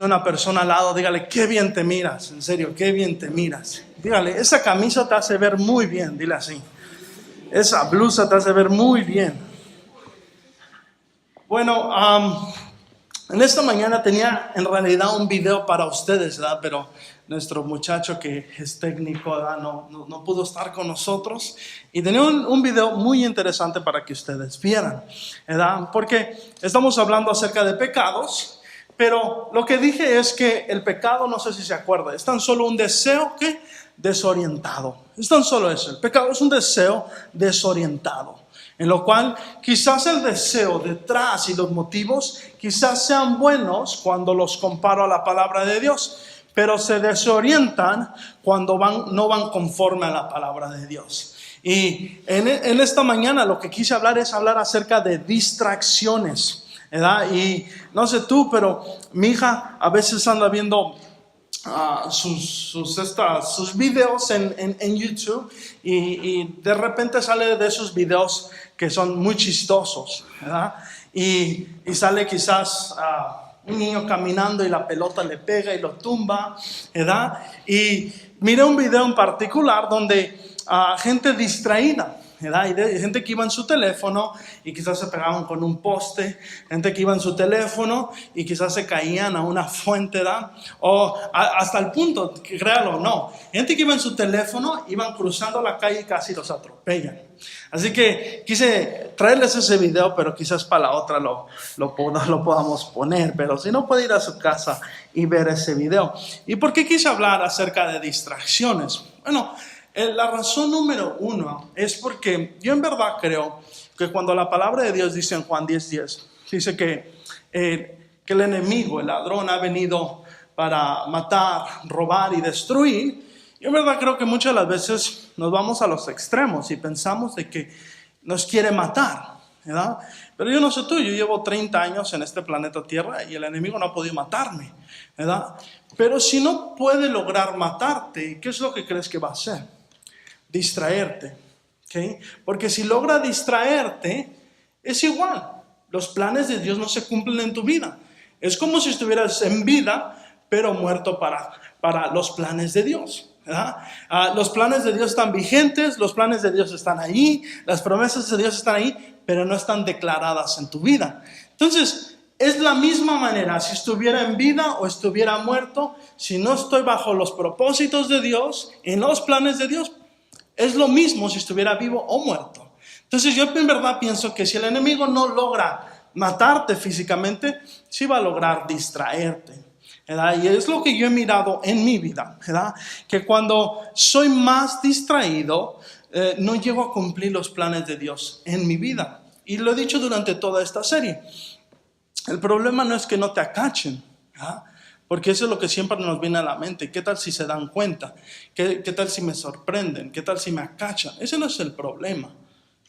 Una persona al lado, dígale, qué bien te miras, en serio, qué bien te miras. Dígale, esa camisa te hace ver muy bien, dile así. Esa blusa te hace ver muy bien. Bueno, en esta mañana tenía en realidad un video para ustedes, ¿verdad? Pero nuestro muchacho que es técnico, ¿verdad? No pudo estar con nosotros. Y tenía un video muy interesante para que ustedes vieran, ¿verdad? Porque estamos hablando acerca de pecados. Pero lo que dije es que el pecado, no sé si se acuerda, es tan solo un deseo que desorientado. Es tan solo eso. El pecado es un deseo desorientado. En lo cual quizás el deseo detrás y los motivos quizás sean buenos cuando los comparo a la palabra de Dios, pero se desorientan cuando no van conforme a la palabra de Dios. Y en esta mañana lo que quise hablar es hablar acerca de distracciones, ¿verdad? Y no sé tú, pero mi hija a veces anda viendo sus videos en YouTube y de repente sale de esos videos que son muy chistosos, ¿verdad? Y sale quizás un niño caminando y la pelota le pega y lo tumba, ¿verdad? Y miré un video en particular donde gente distraída, ¿verdad? Y gente que iba en su teléfono y quizás se pegaban con un poste, gente que iba en su teléfono y quizás se caían a una fuente, ¿verdad? O hasta el punto, créalo o no, gente que iba en su teléfono, iban cruzando la calle y casi los atropellan. Así que quise traerles ese video, pero quizás para la otra lo podamos poner, pero si no, puede ir a su casa y ver ese video. ¿Y por qué quise hablar acerca de distracciones? Bueno, la razón número uno es porque yo en verdad creo que cuando la palabra de Dios dice en Juan 10:10, dice que el enemigo, el ladrón, ha venido para matar, robar y destruir. Yo en verdad creo que muchas de las veces nos vamos a los extremos y pensamos de que nos quiere matar, ¿verdad? Pero yo no sé tú, yo llevo 30 años en este planeta Tierra y el enemigo no ha podido matarme, ¿verdad? Pero si no puede lograr matarte, ¿qué es lo que crees que va a hacer? Distraerte, ¿ok? Porque si logra distraerte, es igual. Los planes de Dios no se cumplen en tu vida. Es como si estuvieras en vida, pero muerto para los planes de Dios, ¿verdad? Los planes de Dios están vigentes, los planes de Dios están ahí, las promesas de Dios están ahí, pero no están declaradas en tu vida. Entonces, es la misma manera si estuviera en vida o estuviera muerto. Si no estoy bajo los propósitos de Dios, en los planes de Dios, es lo mismo si estuviera vivo o muerto. Entonces yo en verdad pienso que si el enemigo no logra matarte físicamente, sí va a lograr distraerte, ¿verdad? Y es lo que yo he mirado en mi vida, ¿verdad? Que cuando soy más distraído, no llego a cumplir los planes de Dios en mi vida. Y lo he dicho durante toda esta serie. El problema no es que no te acachen, ¿verdad? Porque eso es lo que siempre nos viene a la mente. ¿Qué tal si se dan cuenta? ¿Qué tal si me sorprenden? ¿Qué tal si me acachan? Ese no es el problema.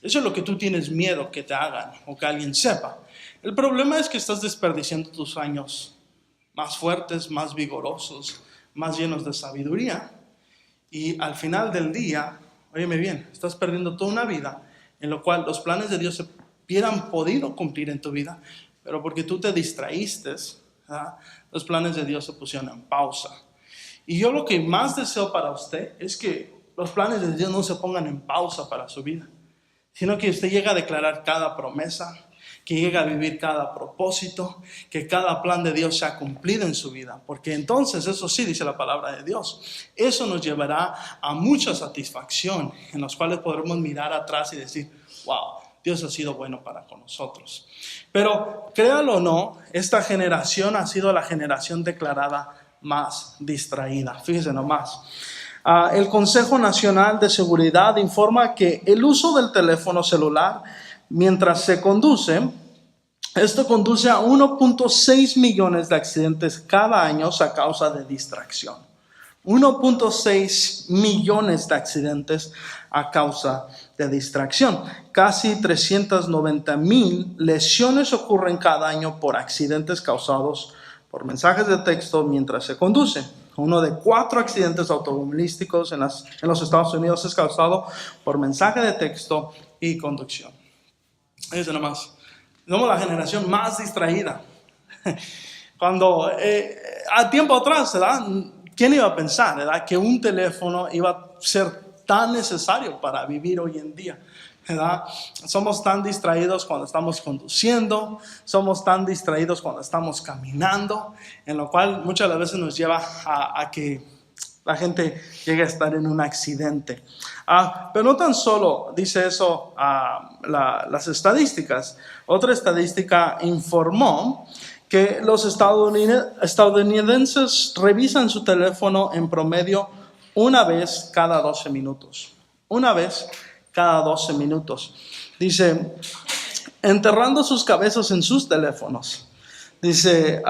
Eso es lo que tú tienes miedo que te hagan o que alguien sepa. El problema es que estás desperdiciando tus años más fuertes, más vigorosos, más llenos de sabiduría. Y al final del día, óyeme bien, estás perdiendo toda una vida en lo cual los planes de Dios se hubieran podido cumplir en tu vida, pero porque tú te distraíste, ¿verdad? Los planes de Dios se pusieron en pausa. Y yo lo que más deseo para usted es que los planes de Dios no se pongan en pausa para su vida, sino que usted llegue a declarar cada promesa, que llegue a vivir cada propósito, que cada plan de Dios sea cumplido en su vida. Porque entonces, eso sí dice la palabra de Dios, eso nos llevará a mucha satisfacción, en los cuales podremos mirar atrás y decir, wow, Dios ha sido bueno para con nosotros. Pero créalo o no, esta generación ha sido la generación declarada más distraída. Fíjense nomás. El Consejo Nacional de Seguridad informa que el uso del teléfono celular mientras se conduce, esto conduce a 1.6 millones de accidentes cada año a causa de distracción. 1.6 millones de accidentes a causa de distracción. Casi 390,000 lesiones ocurren cada año por accidentes causados por mensajes de texto mientras se conduce. 1 de 4 accidentes automovilísticos en los Estados Unidos es causado por mensaje de texto y conducción. Eso nomás. Somos la generación más distraída. Cuando a tiempo atrás, ¿verdad? ¿Quién iba a pensar, ¿verdad?, que un teléfono iba a ser tan necesario para vivir hoy en día, ¿verdad? Somos tan distraídos cuando estamos conduciendo, somos tan distraídos cuando estamos caminando, en lo cual muchas de las veces nos lleva a que la gente llegue a estar en un accidente. Pero no tan solo dice eso las estadísticas. Otra estadística informó que los estadounidenses revisan su teléfono en promedio una vez cada 12 minutos. Una vez cada 12 minutos. Dice, enterrando sus cabezas en sus teléfonos. Dice,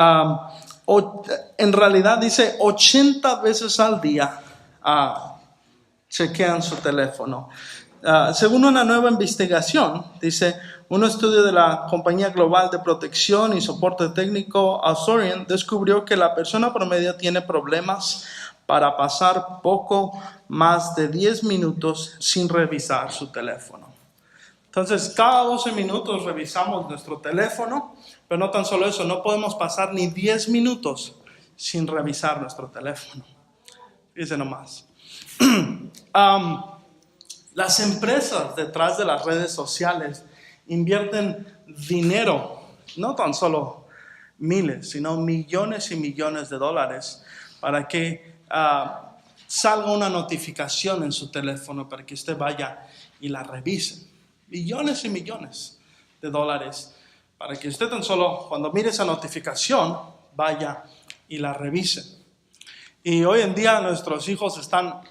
en realidad dice 80 veces al día chequean su teléfono. Según una nueva investigación, dice, un estudio de la compañía global de protección y soporte técnico Azorion descubrió que la persona promedio tiene problemas para pasar poco más de 10 minutos sin revisar su teléfono. Entonces, cada 12 minutos revisamos nuestro teléfono, pero no tan solo eso, no podemos pasar ni 10 minutos sin revisar nuestro teléfono. Fíjense nomás. Las empresas detrás de las redes sociales invierten dinero, no tan solo miles, sino millones y millones de dólares para que salga una notificación en su teléfono para que usted vaya y la revise. Millones y millones de dólares para que usted tan solo cuando mire esa notificación vaya y la revise. Y hoy en día nuestros hijos están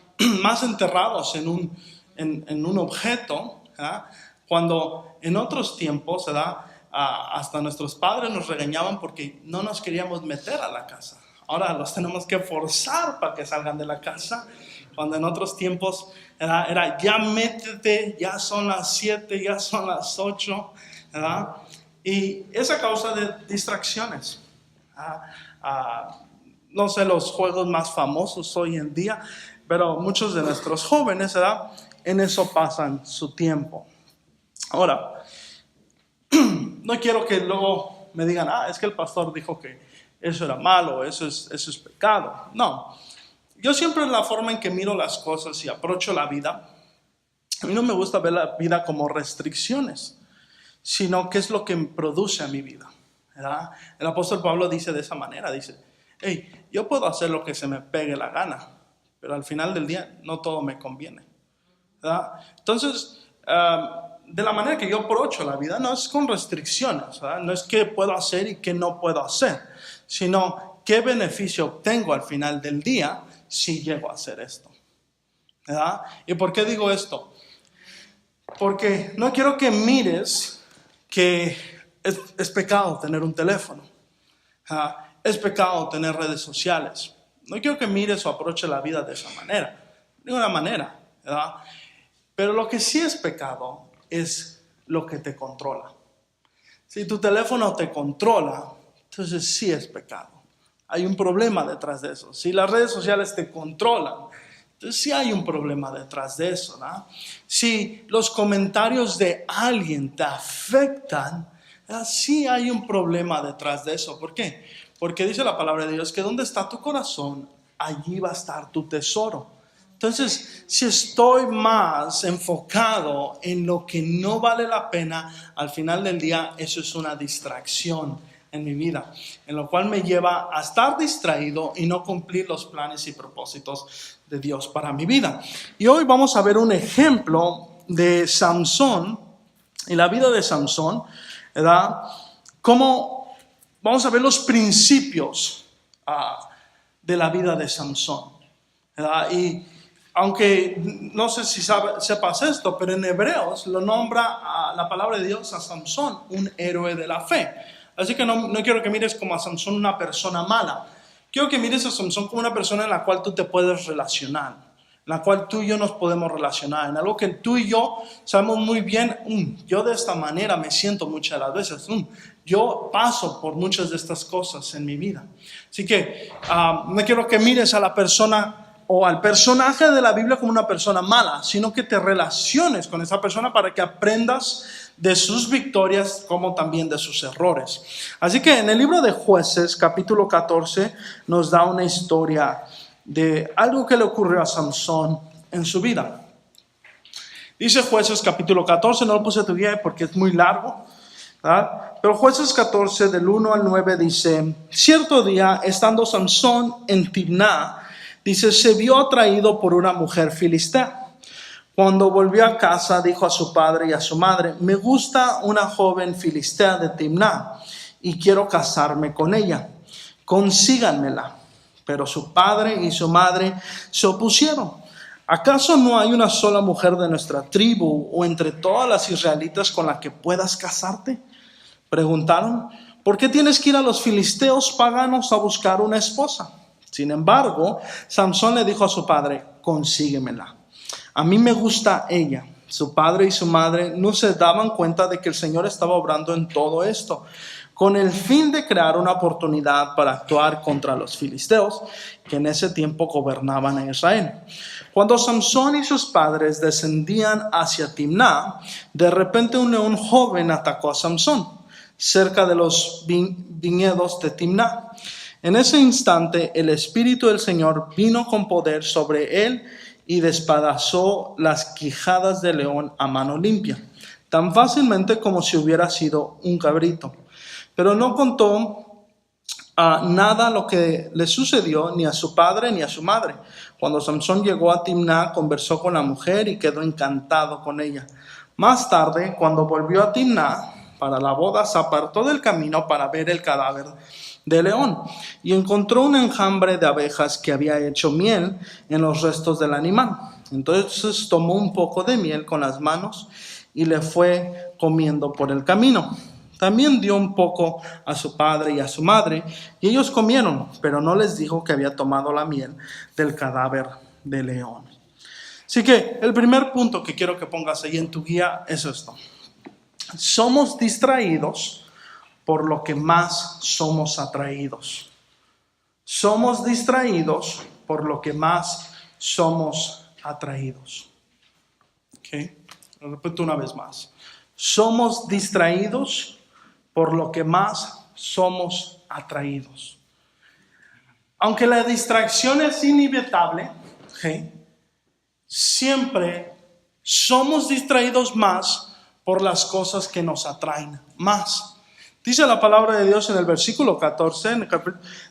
más enterrados en un objeto, ¿verdad?, cuando en otros tiempos, ¿verdad?, hasta nuestros padres nos regañaban porque no nos queríamos meter a la casa. Ahora los tenemos que forzar para que salgan de la casa, cuando en otros tiempos era ya métete, ya son las 7, ya son las 8, ¿verdad? Y es a causa de distracciones. No sé los juegos más famosos hoy en día, pero muchos de nuestros jóvenes, ¿verdad?, en eso pasan su tiempo. Ahora, no quiero que luego me digan, es que el pastor dijo que eso era malo, eso es pecado. No, yo siempre la forma en que miro las cosas y aprocho la vida, a mí no me gusta ver la vida como restricciones, sino qué es lo que produce a mi vida, ¿verdad? El apóstol Pablo dice de esa manera, dice, hey, yo puedo hacer lo que se me pegue la gana, pero al final del día no todo me conviene, ¿verdad? Entonces, de la manera que yo aprocho la vida no es con restricciones, ¿verdad? No es qué puedo hacer y qué no puedo hacer, sino qué beneficio obtengo al final del día si llego a hacer esto, ¿verdad? ¿Y por qué digo esto? Porque no quiero que mires que es pecado tener un teléfono, ¿verdad? Es pecado tener redes sociales. No quiero que mires o aproche la vida de esa manera, de ninguna manera, ¿verdad? Pero lo que sí es pecado es lo que te controla. Si tu teléfono te controla, entonces sí es pecado. Hay un problema detrás de eso. Si las redes sociales te controlan, entonces sí hay un problema detrás de eso, ¿no? Si los comentarios de alguien te afectan, sí hay un problema detrás de eso. ¿Por qué? Porque dice la palabra de Dios que donde está tu corazón, allí va a estar tu tesoro. Entonces, si estoy más enfocado en lo que no vale la pena, al final del día eso es una distracción en mi vida, en lo cual me lleva a estar distraído y no cumplir los planes y propósitos de Dios para mi vida. Y hoy vamos a ver un ejemplo de Samson y la vida de Samson, ¿verdad? Cómo vamos a ver los principios de la vida de Samson, ¿verdad? Y aunque no sé si sepas esto, pero en Hebreos lo nombra la palabra de Dios a Samson un héroe de la fe. Así que no quiero que mires como a Samson una persona mala. Quiero que mires a Samson como una persona en la cual tú te puedes relacionar, en la cual tú y yo nos podemos relacionar, en algo que tú y yo sabemos muy bien. Yo de esta manera me siento muchas de las veces. Yo paso por muchas de estas cosas en mi vida. Así que no quiero que mires a la persona o al personaje de la Biblia como una persona mala, sino que te relaciones con esa persona para que aprendas de sus victorias como también de sus errores. Así que en el libro de Jueces, capítulo 14, nos da una historia de algo que le ocurrió a Samsón en su vida. Dice Jueces capítulo 14, no lo puse a tu guía porque es muy largo, ¿verdad? Pero Jueces 14 del 1 al 9 dice: cierto día, estando Samsón en Timná, dice, se vio atraído por una mujer filistea. Cuando volvió a casa, dijo a su padre y a su madre: me gusta una joven filistea de Timná y quiero casarme con ella. Consíganmela. Pero su padre y su madre se opusieron. ¿Acaso no hay una sola mujer de nuestra tribu o entre todas las israelitas con la que puedas casarte? Preguntaron. ¿Por qué tienes que ir a los filisteos paganos a buscar una esposa? Sin embargo, Samsón le dijo a su padre: consíguemela. A mí me gusta ella. Su padre y su madre no se daban cuenta de que el Señor estaba obrando en todo esto, con el fin de crear una oportunidad para actuar contra los filisteos, que en ese tiempo gobernaban a Israel. Cuando Samsón y sus padres descendían hacia Timná, de repente un león joven atacó a Samsón, cerca de los viñedos de Timná. En ese instante, el Espíritu del Señor vino con poder sobre él y despedazó las quijadas del león a mano limpia, tan fácilmente como si hubiera sido un cabrito. Pero no contó nada lo que le sucedió ni a su padre ni a su madre. Cuando Samsón llegó a Timná, conversó con la mujer y quedó encantado con ella. Más tarde, cuando volvió a Timná para la boda, se apartó del camino para ver el cadáver de león y encontró un enjambre de abejas que había hecho miel en los restos del animal. Entonces tomó un poco de miel con las manos y le fue comiendo por el camino. También dio un poco a su padre y a su madre, y ellos comieron, pero no les dijo que había tomado la miel del cadáver de león. Así que el primer punto que quiero que pongas ahí en tu guía es esto: somos distraídos por lo que más somos atraídos. Somos distraídos por lo que más somos atraídos. ¿Okay? Lo repito una vez más. Somos distraídos por lo que más somos atraídos. Aunque la distracción es inevitable, ¿okay?, siempre somos distraídos más por las cosas que nos atraen más. Dice la palabra de Dios en el versículo 14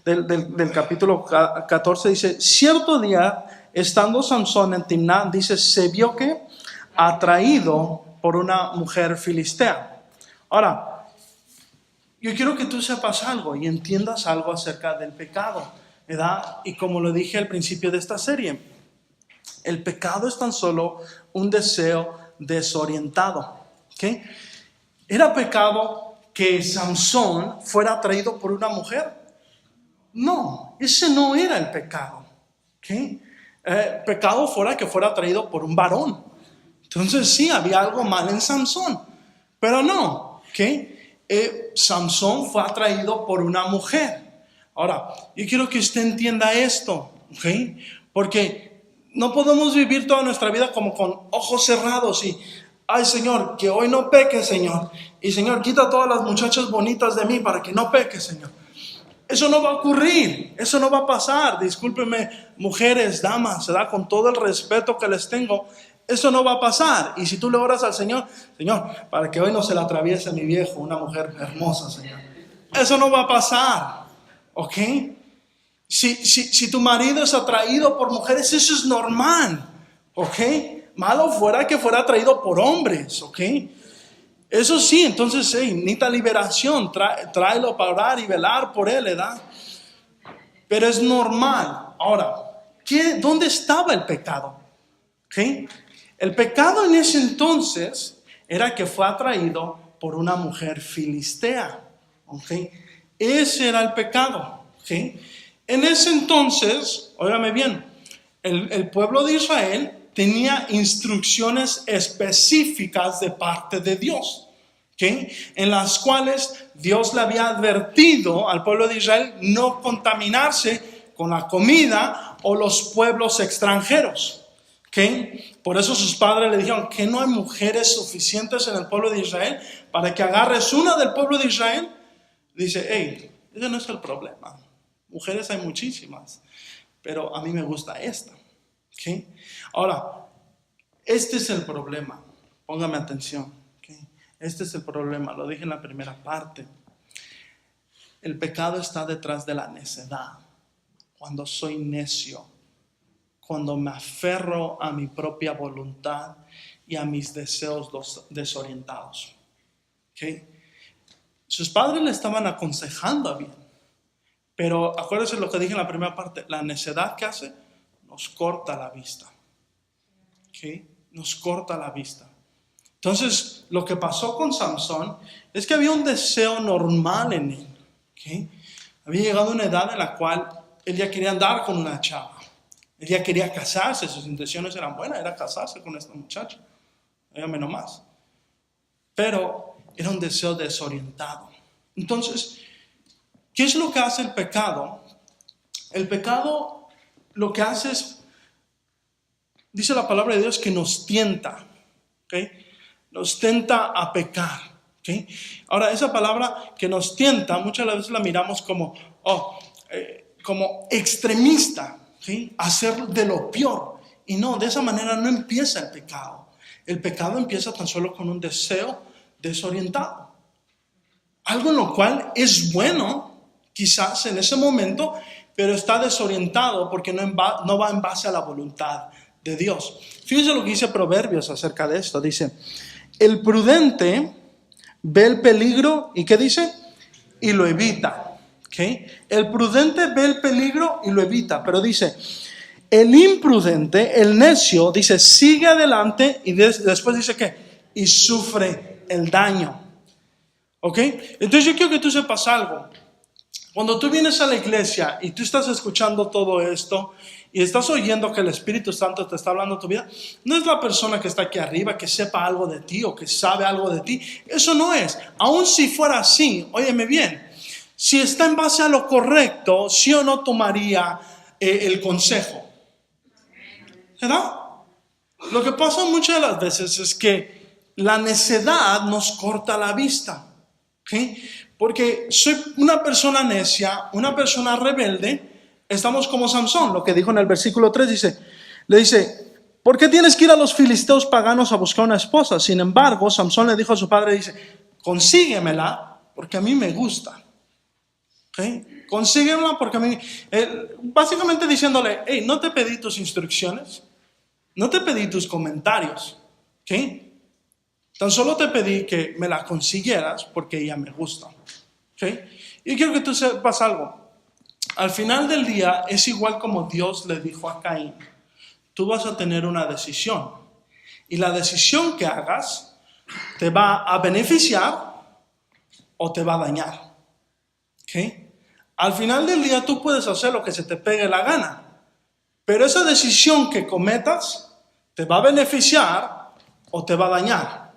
del capítulo 14, dice: cierto día, estando Samsón en Timná, dice, se vio que atraído por una mujer filistea. Ahora, yo quiero que tú sepas algo y entiendas algo acerca del pecado, ¿verdad? Y como lo dije al principio de esta serie, el pecado es tan solo un deseo desorientado. ¿Okay? ¿Era pecado que Samsón fuera atraído por una mujer? No, ese no era el pecado. ¿Okay? Pecado fuera que fuera atraído por un varón. Entonces sí, había algo mal en Samsón, pero no. ¿Okay? Samsón fue atraído por una mujer. Ahora, yo quiero que usted entienda esto, ¿okay? Porque no podemos vivir toda nuestra vida como con ojos cerrados y, ay Señor, que hoy no peque, Señor. Y Señor, quita todas las muchachas bonitas de mí para que no peque, Señor. Eso no va a ocurrir, eso no va a pasar. Discúlpenme, mujeres, damas, ¿verdad? Con todo el respeto que les tengo, eso no va a pasar. Y si tú le oras al Señor, Señor, para que hoy no se le atraviese mi viejo, una mujer hermosa, Señor. Eso no va a pasar, ¿ok? Si tu marido es atraído por mujeres, eso es normal, ¿ok? Malo fuera que fuera atraído por hombres, ¿ok? Eso sí, entonces, necesita liberación, tráelo para orar y velar por él, ¿verdad? Pero es normal. Ahora, ¿dónde estaba el pecado? ¿Ok? El pecado en ese entonces era que fue atraído por una mujer filistea. ¿Okay? Ese era el pecado. ¿Okay? En ese entonces, óigame bien, el pueblo de Israel tenía instrucciones específicas de parte de Dios, ¿okay?, en las cuales Dios le había advertido al pueblo de Israel no contaminarse con la comida o los pueblos extranjeros. ¿Okay? Por eso sus padres le dijeron que no hay mujeres suficientes en el pueblo de Israel para que agarres una del pueblo de Israel. Dice, hey, ese no es el problema. Mujeres hay muchísimas, pero a mí me gusta esta. ¿Okay? Ahora, este es el problema. Póngame atención. ¿Okay? Este es el problema. Lo dije en la primera parte. El pecado está detrás de la necedad. Cuando soy necio, cuando me aferro a mi propia voluntad y a mis deseos desorientados. ¿Okay? Sus padres le estaban aconsejando bien, pero acuérdense lo que dije en la primera parte, la necedad que hace nos corta la vista. ¿Okay? Nos corta la vista. Entonces, lo que pasó con Samson es que había un deseo normal en él. ¿Okay? Había llegado a una edad en la cual él ya quería andar con una chava. Él ya quería casarse, sus intenciones eran buenas, era casarse con esta muchacha. Dígame nomás. Pero era un deseo desorientado. Entonces, ¿qué es lo que hace el pecado? El pecado lo que hace es, dice la palabra de Dios, que nos tienta. ¿Okay? Nos tenta a pecar. ¿Okay? Ahora, esa palabra que nos tienta, muchas veces la miramos como, como extremista. ¿Sí? Hacer de lo peor. Y no, de esa manera no empieza el pecado. El pecado empieza tan solo con un deseo desorientado. Algo en lo cual es bueno, quizás en ese momento, pero está desorientado porque no va en base a la voluntad de Dios. Fíjense lo que dice Proverbios acerca de esto. Dice, el prudente ve el peligro y ¿qué dice? Y lo evita. ¿Okay? El prudente ve el peligro y lo evita, pero dice, el imprudente, el necio, dice, sigue adelante y después dice que, y sufre el daño. ¿Ok? Entonces yo quiero que tú sepas algo. Cuando tú vienes a la iglesia y tú estás escuchando todo esto y estás oyendo que el Espíritu Santo te está hablando de tu vida, no es la persona que está aquí arriba que sepa algo de ti o que sabe algo de ti. Eso no es. Aun si fuera así, óyeme bien, si está en base a lo correcto, sí o no tomaría el consejo. ¿Verdad? Lo que pasa muchas de las veces es que la necedad nos corta la vista. ¿Okay? Porque soy una persona necia, una persona rebelde, estamos como Samson, lo que dijo en el versículo 3, le dice, ¿por qué tienes que ir a los filisteos paganos a buscar una esposa? Sin embargo, Samson le dijo a su padre, dice, consíguemela porque a mí me gusta. ¿Okay? Consíguemela porque a mí, básicamente diciéndole, hey, no te pedí tus instrucciones, no te pedí tus comentarios, ¿okay? Tan solo te pedí que me la consiguieras porque ella me gusta, ¿okay? Y quiero que tú sepas algo, al final del día es igual como Dios le dijo a Caín, tú vas a tener una decisión y la decisión que hagas te va a beneficiar o te va a dañar. ¿Okay? Al final del día tú puedes hacer lo que se te pegue la gana, pero esa decisión que cometas te va a beneficiar o te va a dañar.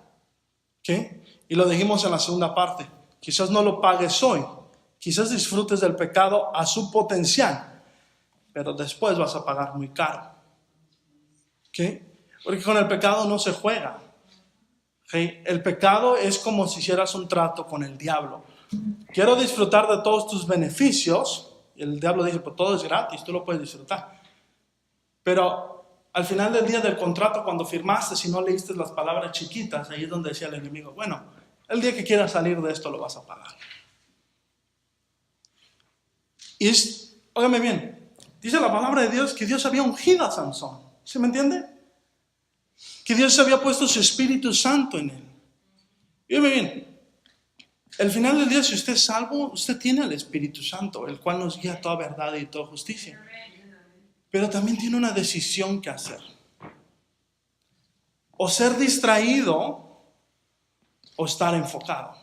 ¿Okay? Y lo dijimos en la segunda parte. Quizás no lo pagues hoy, quizás disfrutes del pecado a su potencial, pero después vas a pagar muy caro. ¿Okay? Porque con el pecado no se juega. ¿Okay? El pecado es como si hicieras un trato con el diablo. Quiero disfrutar de todos tus beneficios. Y el diablo dice, pues todo es gratis, tú lo puedes disfrutar. Pero al final del día del contrato, cuando firmaste, si no leíste las palabras chiquitas, ahí es donde decía el enemigo, bueno, el día que quieras salir de esto lo vas a pagar. Y óigame bien, dice la palabra de Dios que Dios había ungido a Sansón. ¿Sí me entiende? Que Dios había puesto su Espíritu Santo en él. Y óigame bien, al final del día, si usted es salvo, usted tiene el Espíritu Santo, el cual nos guía a toda verdad y toda justicia. Pero también tiene una decisión que hacer. O ser distraído o estar enfocado.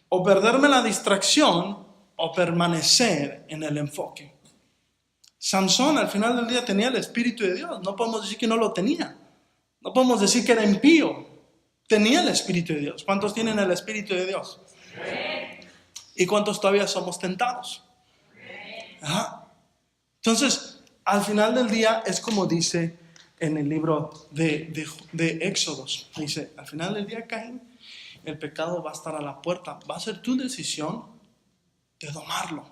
O perderme la distracción o permanecer en el enfoque. Sansón al final del día tenía el Espíritu de Dios. No podemos decir que no lo tenía. No podemos decir que era impío. Tenía el Espíritu de Dios. ¿Cuántos tienen el Espíritu de Dios? ¿Y cuántos todavía somos tentados? Ajá. Entonces, al final del día es como dice en el libro de Éxodos. Dice, al final del día, Caín, el pecado va a estar a la puerta. Va a ser tu decisión de domarlo.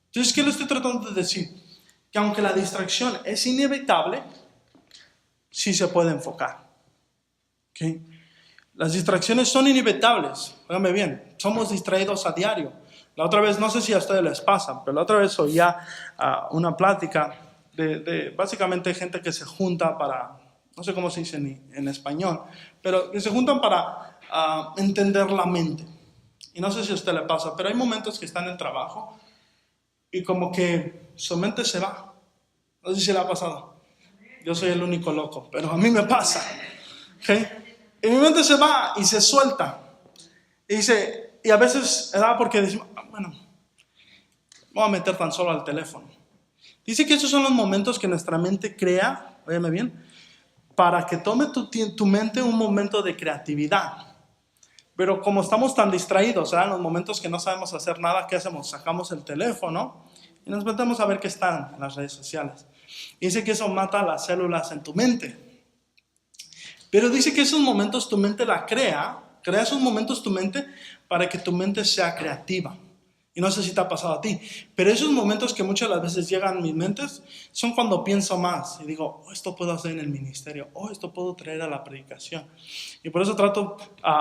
Entonces, ¿qué le estoy tratando de decir? Que aunque la distracción es inevitable, sí se puede enfocar. ¿Okay? Las distracciones son inevitables. Óigame bien, somos distraídos a diario. La otra vez, no sé si a ustedes les pasa, pero la otra vez oía una plática de básicamente gente que se junta para, no sé cómo se dice en español, pero que se juntan para entender la mente. Y no sé si a usted le pasa, pero hay momentos que está en el trabajo y como que su mente se va. No sé si le ha pasado. Yo soy el único loco, pero a mí me pasa. ¿Okay? Y mi mente se va y se suelta. Y a veces, porque decimos, bueno, voy a meter tan solo al teléfono. Dice que esos son los momentos que nuestra mente crea, óyeme bien, para que tome tu mente un momento de creatividad. Pero como estamos tan distraídos, en los momentos que no sabemos hacer nada, ¿qué hacemos? Sacamos el teléfono y nos metemos a ver qué están en las redes sociales. Y dice que eso mata las células en tu mente. Pero dice que esos momentos tu mente la crea esos momentos tu mente para que tu mente sea creativa. Y no sé si te ha pasado a ti, pero esos momentos que muchas de las veces llegan a mis mentes son cuando pienso más y digo, esto puedo hacer en el ministerio, esto puedo traer a la predicación. Y por eso trato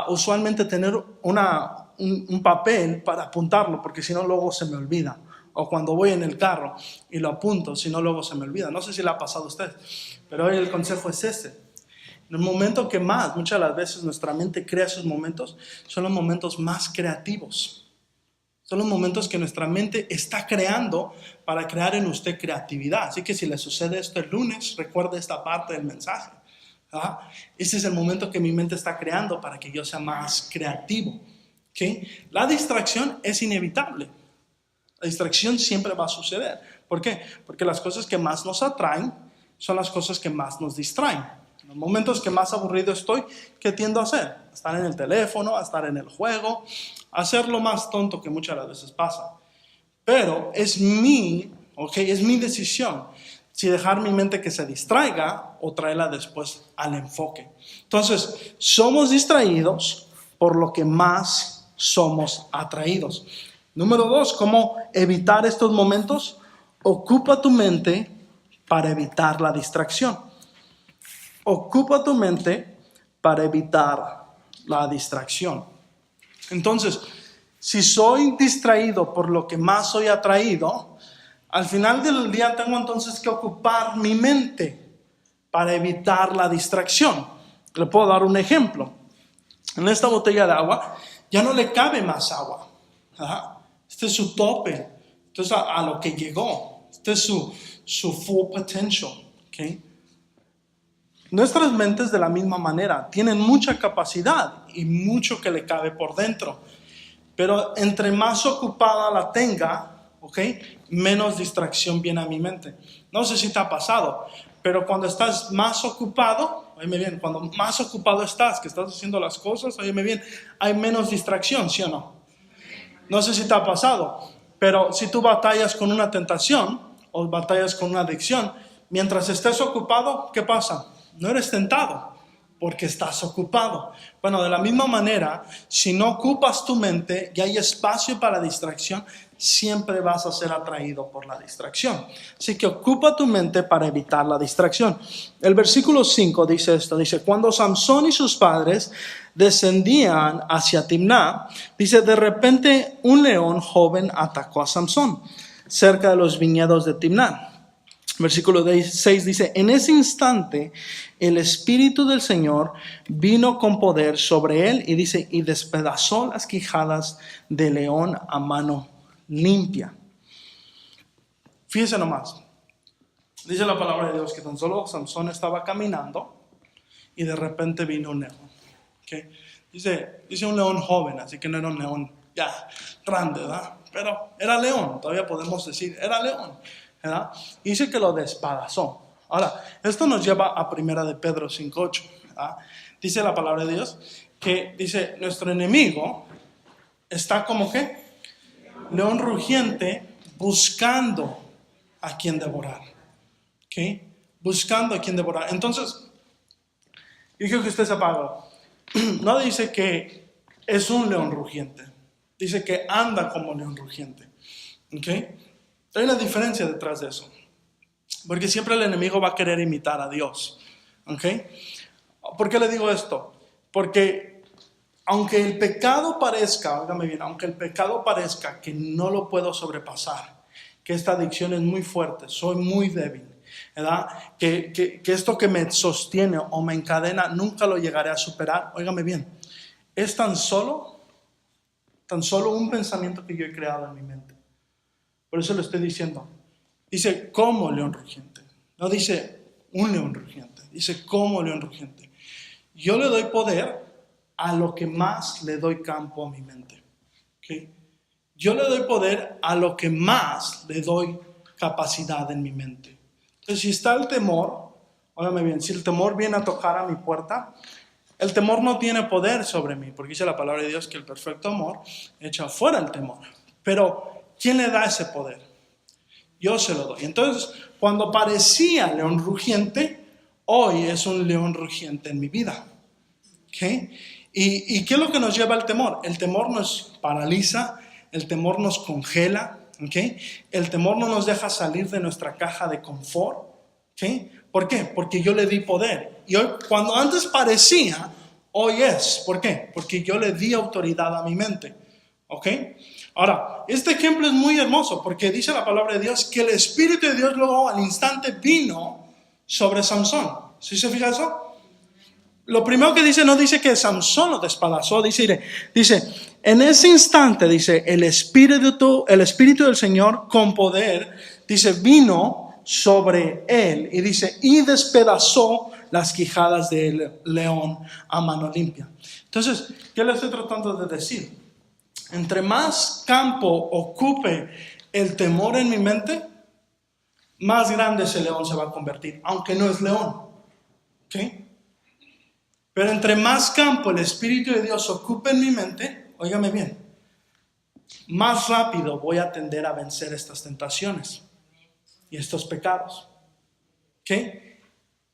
usualmente tener un papel para apuntarlo, porque si no luego se me olvida. O cuando voy en el carro y lo apunto, si no luego se me olvida. No sé si le ha pasado a usted, pero hoy el consejo es este. En el momento que muchas de las veces nuestra mente crea esos momentos, son los momentos más creativos. Son los momentos que nuestra mente está creando para crear en usted creatividad. Así que si le sucede esto el lunes, recuerde esta parte del mensaje. Este es el momento que mi mente está creando para que yo sea más creativo. ¿Okay? La distracción es inevitable. La distracción siempre va a suceder. ¿Por qué? Porque las cosas que más nos atraen son las cosas que más nos distraen. En los momentos que más aburrido estoy, ¿qué tiendo a hacer? A estar en el teléfono, a estar en el juego, a hacer lo más tonto que muchas de las veces pasa. Pero es mi decisión si dejar mi mente que se distraiga o traerla después al enfoque. Entonces, somos distraídos por lo que más somos atraídos. Número 2, ¿cómo evitar estos momentos? Ocupa tu mente para evitar la distracción. Ocupa tu mente para evitar la distracción. Entonces, si soy distraído por lo que más soy atraído, al final del día tengo entonces que ocupar mi mente para evitar la distracción. Le puedo dar un ejemplo. En esta botella de agua ya no le cabe más agua. Este es su tope. Entonces a lo que llegó. Este es su full potential. ¿Okay? Nuestras mentes de la misma manera tienen mucha capacidad y mucho que le cabe por dentro. Pero entre más ocupada la tenga, menos distracción viene a mi mente. No sé si te ha pasado, pero cuando estás más ocupado, óyeme bien, cuando más ocupado estás, que estás haciendo las cosas, óyeme bien, hay menos distracción, ¿sí o no? No sé si te ha pasado, pero si tú batallas con una tentación o batallas con una adicción, mientras estés ocupado, ¿qué pasa? No eres tentado porque estás ocupado. Bueno, de la misma manera, si no ocupas tu mente y hay espacio para distracción, siempre vas a ser atraído por la distracción. Así que ocupa tu mente para evitar la distracción. El versículo 5 dice esto, dice, cuando Samsón y sus padres descendían hacia Timná, dice, de repente un león joven atacó a Samsón cerca de los viñedos de Timná. Versículo 6 dice, en ese instante el Espíritu del Señor vino con poder sobre él y dice, y despedazó las quijadas del león a mano limpia. Fíjense nomás, dice la palabra de Dios que tan solo Samsón estaba caminando y de repente vino un león. ¿Okay? Dice un león joven, así que no era un león ya grande, ¿verdad? Pero era león, todavía podemos decir, era león. ¿verdad? Dice que lo despedazó. Ahora, esto nos lleva a 1 de Pedro 5:8. Dice la palabra de Dios que dice, nuestro enemigo está como que león rugiente buscando a quien devorar. ¿ok? Buscando a quien devorar. Entonces, yo quiero que usted sepa algo. No dice que es un león rugiente. Dice que anda como león rugiente. ¿Ok? Hay una diferencia detrás de eso. Porque siempre el enemigo va a querer imitar a Dios. ¿Ok? ¿Por qué le digo esto? Porque aunque el pecado parezca, óigame bien, aunque el pecado parezca que no lo puedo sobrepasar, que esta adicción es muy fuerte, soy muy débil, ¿verdad? Que esto que me sostiene o me encadena nunca lo llegaré a superar, óigame bien, es tan solo un pensamiento que yo he creado en mi mente. Por eso le estoy diciendo, dice como león rugiente, no dice un león rugiente, dice como león rugiente. Yo le doy poder a lo que más le doy campo a mi mente. ¿Okay? Yo le doy poder a lo que más le doy capacidad en mi mente. Entonces, si está el temor, óigame bien, si el temor viene a tocar a mi puerta, el temor no tiene poder sobre mí, porque dice la palabra de Dios que el perfecto amor echa fuera el temor. Pero, ¿quién le da ese poder? Yo se lo doy. Entonces, cuando parecía león rugiente, hoy es un león rugiente en mi vida. ¿Okay? ¿Y qué es lo que nos lleva al temor? El temor nos paraliza, el temor nos congela, ¿okay? El temor no nos deja salir de nuestra caja de confort. ¿Okay? ¿Por qué? Porque yo le di poder. Y hoy, cuando antes parecía, hoy es. ¿Por qué? Porque yo le di autoridad a mi mente. ¿Ok? Ahora, este ejemplo es muy hermoso porque dice la palabra de Dios que el Espíritu de Dios luego al instante vino sobre Sansón. ¿Sí se fija eso? Lo primero que dice, no dice que Sansón lo despedazó, dice, en ese instante, dice, el Espíritu del Señor con poder, dice, vino sobre él y dice, y despedazó las quijadas del león a mano limpia. Entonces, ¿qué le estoy tratando de decir? Entre más campo ocupe el temor en mi mente, más grande ese león se va a convertir, aunque no es león. ¿Ok? Pero entre más campo el Espíritu de Dios ocupe en mi mente, óigame bien, más rápido voy a tender a vencer estas tentaciones y estos pecados. ¿Ok?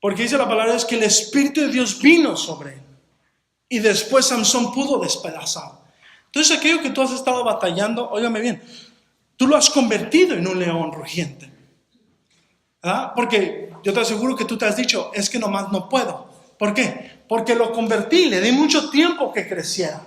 Porque dice la palabra de Dios que el Espíritu de Dios vino sobre él y después Sansón pudo despedazar. Entonces aquello que tú has estado batallando, óigame bien, tú lo has convertido en un león rugiente. ¿Verdad? Porque yo te aseguro que tú te has dicho, es que nomás no puedo. ¿Por qué? Porque lo convertí, le di mucho tiempo que creciera.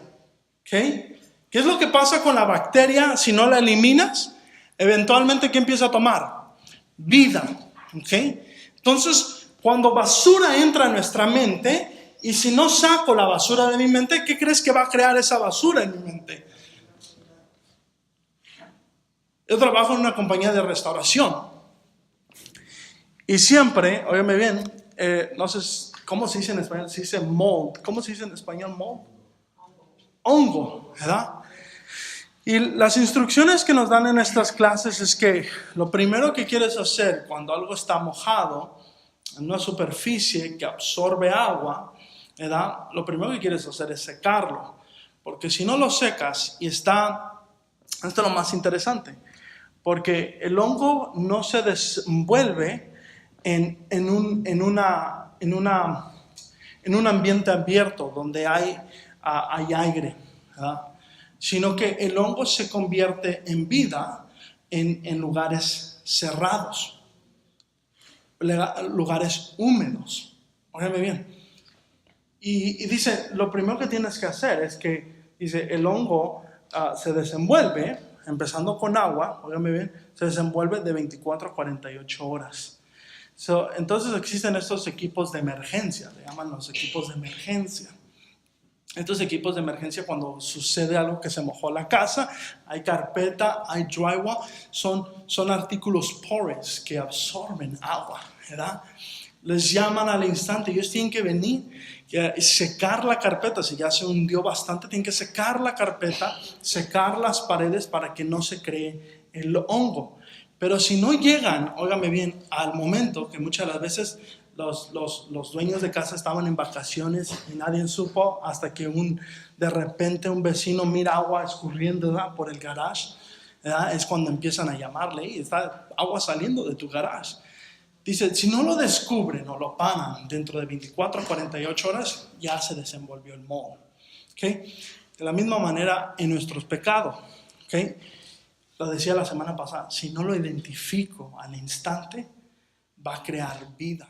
¿Okay? ¿Qué es lo que pasa con la bacteria si no la eliminas? Eventualmente, ¿qué empieza a tomar? Vida. ¿Okay? Entonces, cuando basura entra a nuestra mente, y si no saco la basura de mi mente, ¿qué crees que va a crear esa basura en mi mente? Yo trabajo en una compañía de restauración. Y siempre, óyeme bien, no sé cómo se dice en español, se dice mold. ¿Cómo se dice en español mold? Hongo, ¿verdad? Y las instrucciones que nos dan en estas clases es que lo primero que quieres hacer cuando algo está mojado en una superficie que absorbe agua, ¿verdad? Lo primero que quieres hacer es secarlo, porque si no lo secas y esto es lo más interesante, porque el hongo no se desenvuelve en un ambiente abierto donde hay aire, ¿verdad? Sino que el hongo se convierte en vida en lugares cerrados, lugares húmedos. Óigame bien. Y dice, lo primero que tienes que hacer es que, dice, el hongo se desenvuelve, empezando con agua, óigame bien, se desenvuelve de 24 a 48 horas. Entonces existen estos equipos de emergencia, le llaman los equipos de emergencia. Estos equipos de emergencia, cuando sucede algo que se mojó la casa, hay carpeta, hay drywall, son artículos porous que absorben agua, ¿verdad? Les llaman al instante, ellos tienen que venir y secar la carpeta. Si ya se hundió bastante, tienen que secar la carpeta, secar las paredes para que no se cree el hongo. Pero si no llegan, óigame bien, al momento que muchas de las veces los dueños de casa estaban en vacaciones y nadie supo hasta que de repente un vecino mira agua escurriendo, ¿verdad?, por el garage, ¿verdad? Es cuando empiezan a llamarle y está agua saliendo de tu garage. dice, si no lo descubren o lo paran dentro de 24 a 48 horas, ya se desenvolvió el moho. ¿Okay? De la misma manera en nuestros pecados. ¿Okay? Lo decía la semana pasada, si no lo identifico al instante, va a crear vida.